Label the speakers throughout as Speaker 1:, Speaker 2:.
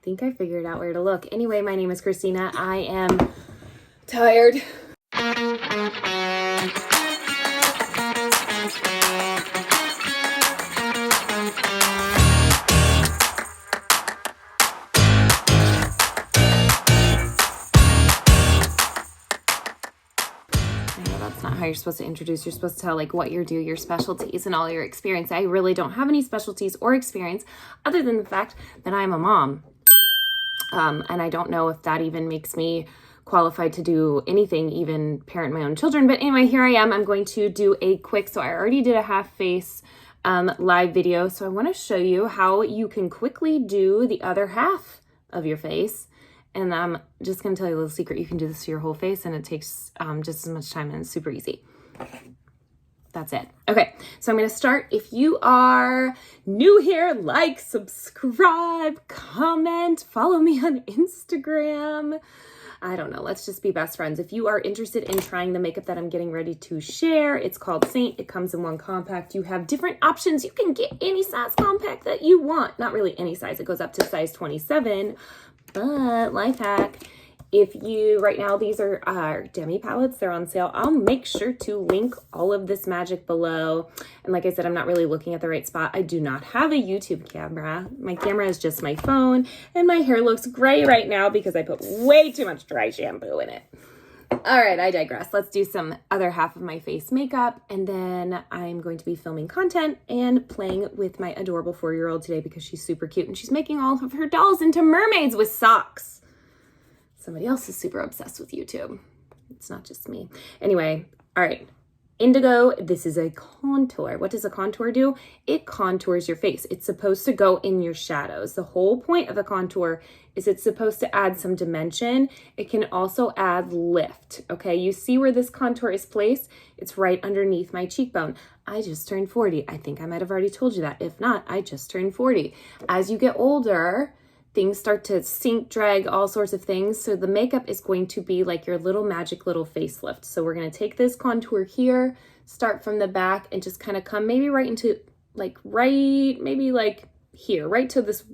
Speaker 1: think I figured out where to look. Anyway, my name is Christina. I am tired. That's not how you're supposed to introduce. You're supposed to tell like what you do, your specialties and all your experience. I really don't have any specialties or experience other than the fact that I'm a mom. And I don't know if that even makes me qualified to do anything, even parent my own children. But anyway, here I am. I'm going to do a quick, so I already did a half face live video. So I want to show you how you can quickly do the other half of your face. And I'm just going to tell you a little secret. You can do this to your whole face and it takes just as much time and it's super easy. That's it. Okay, so I'm going to start. If you are new here, like, subscribe, comment, follow me on Instagram. I don't know. Let's just be best friends. If you are interested in trying the makeup that I'm getting ready to share, it's called SEINT. It comes in one compact. You have different options. You can get any size compact that you want. Not really any size. It goes up to size 27. But life hack, if you, right now, these are demi palettes. They're on sale. I'll make sure to link all of this magic below. And like I said, I'm not really looking at the right spot. I do not have a YouTube camera. My camera is just my phone. And my hair looks gray right now because I put way too much dry shampoo in it. All right, I digress. Let's do some other half of my face makeup. And then I'm going to be filming content and playing with my adorable 4-year-old today because she's super cute. And she's making all of her dolls into mermaids with socks. Somebody else is super obsessed with YouTube. It's not just me. Anyway, all right. Indigo, this is a contour. What does a contour do? It contours your face. It's supposed to go in your shadows. The whole point of a contour is it's supposed to add some dimension. It can also add lift, okay? You see where this contour is placed? It's right underneath my cheekbone. I just turned 40. I think I might have already told you that. If not, I just turned 40. As you get older, things start to sink, drag, all sorts of things. So the makeup is going to be like your little magic little facelift. So we're going to take this contour here, start from the back and just kind of come maybe right into like maybe like here, right to this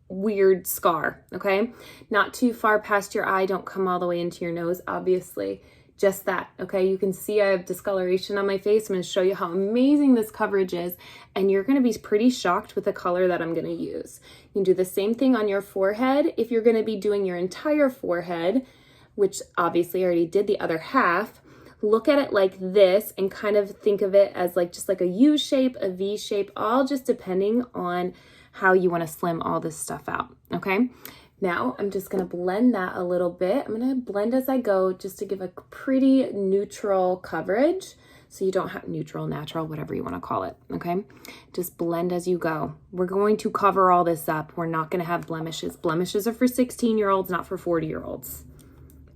Speaker 1: weird scar, okay? Not too far past your eye. Don't come all the way into your nose, obviously. Just that, okay? You can see I have discoloration on my face. I'm going to show you how amazing this coverage is, and you're going to be pretty shocked with the color that I'm going to use. You can do the same thing on your forehead. If you're going to be doing your entire forehead, which obviously I already did the other half, look at it like this and kind of think of it as like just like a U shape, a V shape, all just depending on how you want to slim all this stuff out, okay? Now I'm just going to blend that a little bit. I'm going to blend as I go just to give a pretty neutral coverage. So you don't have neutral, natural, whatever you want to call it, okay? Just blend as you go. We're going to cover all this up. We're not going to have blemishes. Blemishes are for 16-year-olds, not for 40-year-olds.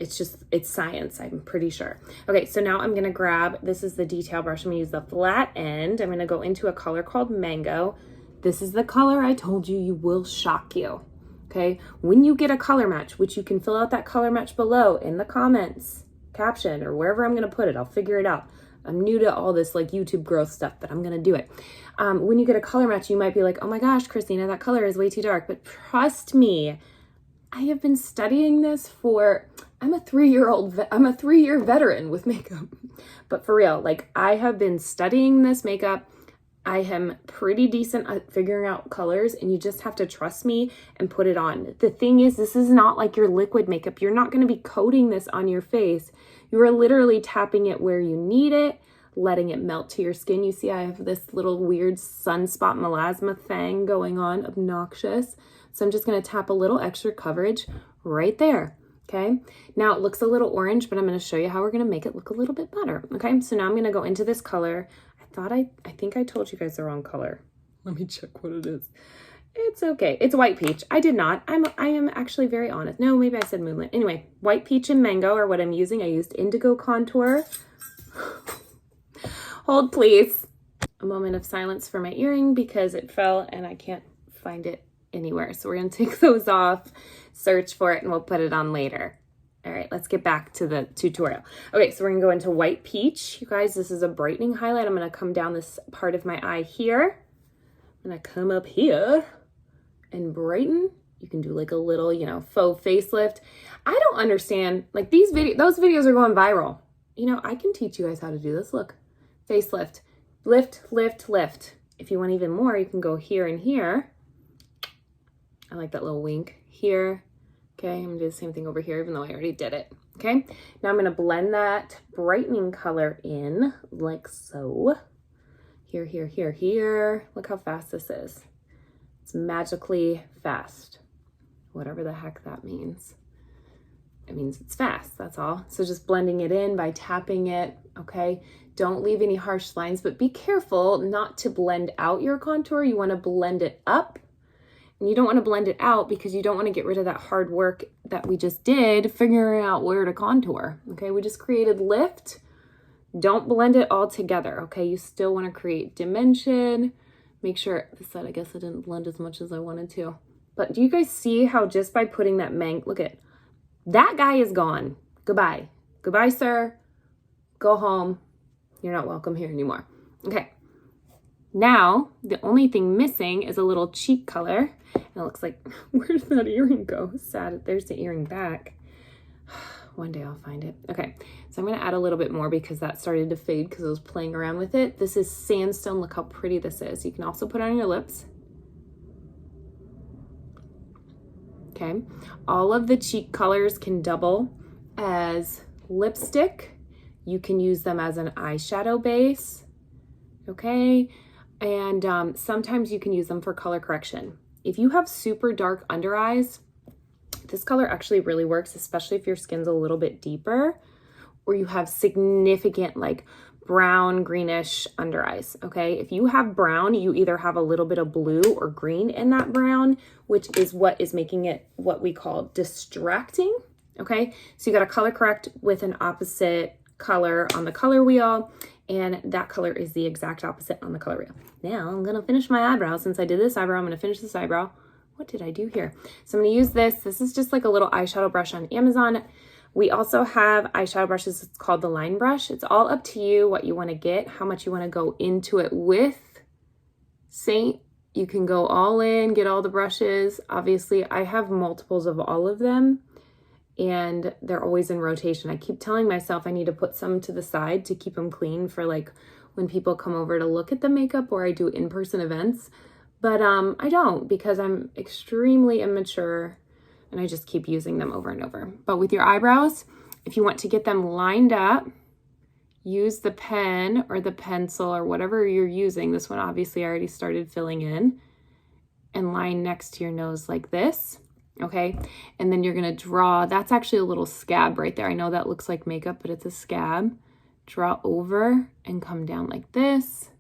Speaker 1: It's science, I'm pretty sure. Okay, so now I'm going to grab, this is the detail brush. I'm going to use the flat end. I'm going to go into a color called Mango. This is the color I told you will shock you. Okay, when you get a color match, which you can fill out that color match below in the comments, caption, or wherever I'm going to put it, I'll figure it out. I'm new to all this like YouTube growth stuff, but I'm going to do it. When you get a color match, you might be like, oh my gosh, Christina, that color is way too dark. But trust me, I have been studying this for, I'm a 3-year veteran with makeup. But for real, like I have been studying this makeup. I am pretty decent at figuring out colors, and you just have to trust me and put it on. The thing is, this is not like your liquid makeup. You're not going to be coating this on your face. You are literally tapping it where you need it, letting it melt to your skin. You see I have this little weird sunspot melasma thing going on, obnoxious. So I'm just going to tap a little extra coverage right there. Okay, now it looks a little orange, but I'm going to show you how we're going to make it look a little bit better. Okay, so now I'm going to go into this color. I think I told you guys the wrong color. Let me check what it is. It's okay. It's white peach. I did not. I am actually very honest. No, maybe I said moonlit. Anyway, white peach and mango are what I'm using. I used indigo contour. Hold, please. A moment of silence for my earring because it fell and I can't find it anywhere. So we're going to take those off, search for it, and we'll put it on later. All right, let's get back to the tutorial. Okay, so we're gonna go into white peach. You guys, this is a brightening highlight. I'm gonna come down this part of my eye here. I'm gonna come up here and brighten You can do like a little, you know, faux facelift. I don't understand, like those videos are going viral. You know, I can teach you guys how to do this. Look, facelift, lift, lift, lift. If you want even more, you can go here and here. I like that little wink here. Okay, I'm gonna do the same thing over here, even though I already did it. Okay, now I'm gonna blend that brightening color in like so. Here, here, here, here. Look how fast this is. It's magically fast. Whatever the heck that means. It means it's fast, that's all. So just blending it in by tapping it, okay? Don't leave any harsh lines, but be careful not to blend out your contour. You wanna blend it up, and you don't wanna blend it out because you don't wanna get rid of that hard work that we just did figuring out where to contour, okay? We just created lift. Don't blend it all together, okay? You still wanna create dimension. Make sure, this side, I guess I didn't blend as much as I wanted to. But do you guys see how just by putting that look at, that guy is gone. Goodbye. Goodbye, sir. Go home. You're not welcome here anymore. Okay. Now, the only thing missing is a little cheek color. And it looks like, where did that earring go? Sad. There's the earring back. One day I'll find it. Okay. So I'm going to add a little bit more because that started to fade because I was playing around with it. This is sandstone. Look how pretty this is. You can also put it on your lips. Okay, all of the cheek colors can double as lipstick. You can use them as an eyeshadow base, okay? And sometimes you can use them for color correction. If you have super dark under eyes, this color actually really works, especially if your skin's a little bit deeper or you have significant like brown, greenish under eyes, okay? If you have brown, you either have a little bit of blue or green in that brown, which is what is making it what we call distracting, okay? So you got to color correct with an opposite color on the color wheel, and that color is the exact opposite on the color wheel. Now I'm going to finish my eyebrow. Since I did this eyebrow, I'm going to finish this eyebrow. What did I do here? So I'm going to use this. This is just like a little eyeshadow brush on Amazon. We also have eyeshadow brushes. It's called the line brush. It's all up to you what you want to get, how much you want to go into it with. Saint, you can go all in, get all the brushes. Obviously, I have multiples of all of them, and they're always in rotation. I keep telling myself I need to put some to the side to keep them clean for like when people come over to look at the makeup or I do in-person events. But I don't, because I'm extremely immature and I just keep using them over and over. But with your eyebrows, if you want to get them lined up, use the pen or the pencil or whatever you're using. This one, obviously, I already started filling in, and line next to your nose like this, okay? And then you're gonna draw, that's actually a little scab right there. I know that looks like makeup, but it's a scab. Draw over and come down like this,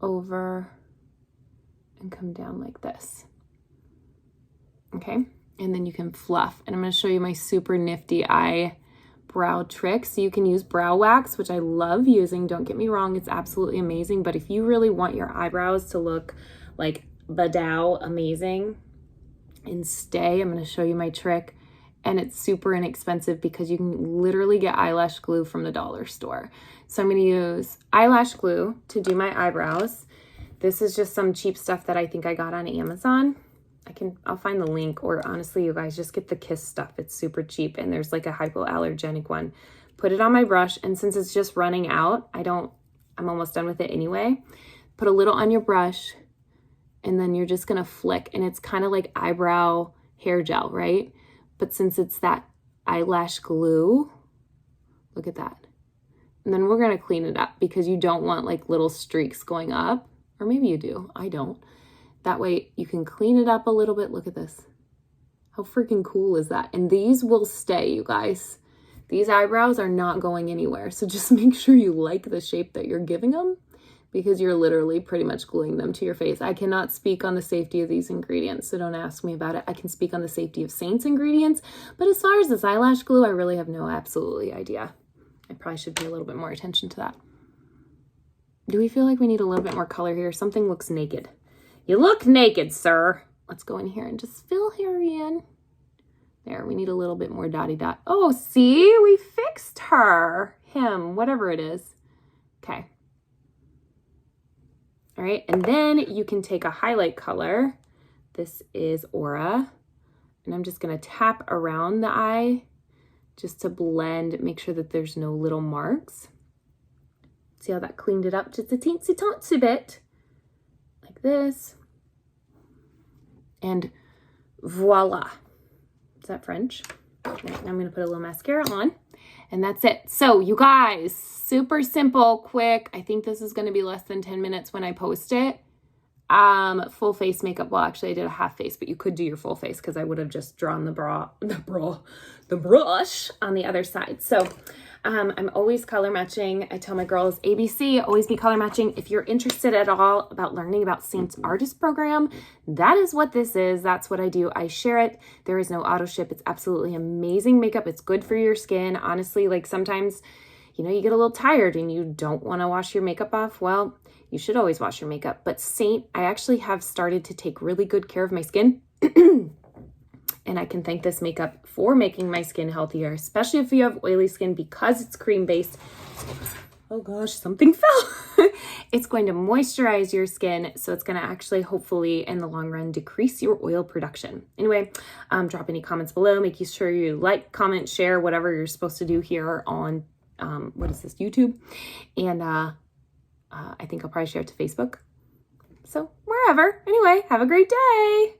Speaker 1: over and come down like this, okay? And then you can fluff. And I'm going to show you my super nifty eyebrow trick. So you can use brow wax, which I love using. Don't get me wrong, it's absolutely amazing. But if you really want your eyebrows to look like Badow amazing and stay, I'm going to show you my trick. And it's super inexpensive because you can literally get eyelash glue from the dollar store. So I'm going to use eyelash glue to do my eyebrows. This is just some cheap stuff that I think I got on Amazon. I'll find the link, or honestly, you guys just get the Kiss stuff. It's super cheap, and there's like a hypoallergenic one. Put it on my brush, and since it's just running out, I'm almost done with it anyway. Put a little on your brush, and then you're just gonna flick, and it's kind of like eyebrow hair gel, right? But since it's that eyelash glue, look at that. And then we're gonna clean it up because you don't want like little streaks going up, or maybe you do, I don't. That way you can clean it up a little bit. Look at this. How freaking cool is that? And these will stay, you guys. These eyebrows are not going anywhere. So just make sure you like the shape that you're giving them, because you're literally pretty much gluing them to your face. I cannot speak on the safety of these ingredients, so don't ask me about it. I can speak on the safety of Saint's ingredients, but as far as this eyelash glue, I really have no absolutely idea. I probably should pay a little bit more attention to that. Do we feel like we need a little bit more color here? Something looks naked. You look naked, sir. Let's go in here and just fill her in. There, we need a little bit more dotty dot. Oh, see, we fixed her, him, whatever it is. Okay. All right, and then you can take a highlight color This is Aura. And I'm just going to tap around the eye just to blend, make sure that there's no little marks. See how that cleaned it up just a teensy bit, like this. And voila. Is that French? Right, now I'm going to put a little mascara on, and that's it. So you guys, super simple, quick. I think this is going to be less than 10 minutes when I post it. Full face makeup. Well, actually I did a half face, but you could do your full face because I would have just drawn the brush on the other side. So I'm always color matching. I tell my girls, ABC, always be color matching. If you're interested at all about learning about SEINT's artist program, that is what this is. That's what I do. I share it. There is no auto ship. It's absolutely amazing makeup. It's good for your skin. Honestly, like sometimes, you know, you get a little tired and you don't want to wash your makeup off. Well, you should always wash your makeup. But SEINT, I actually have started to take really good care of my skin. And I can thank this makeup for making my skin healthier, especially if you have oily skin, because it's cream-based. Oh gosh, something fell. It's going to moisturize your skin, so it's going to actually, hopefully, in the long run, decrease your oil production. Anyway, drop any comments below. Make sure you like, comment, share, whatever you're supposed to do here on, what is this, YouTube? And I think I'll probably share it to Facebook. So wherever. Anyway, have a great day.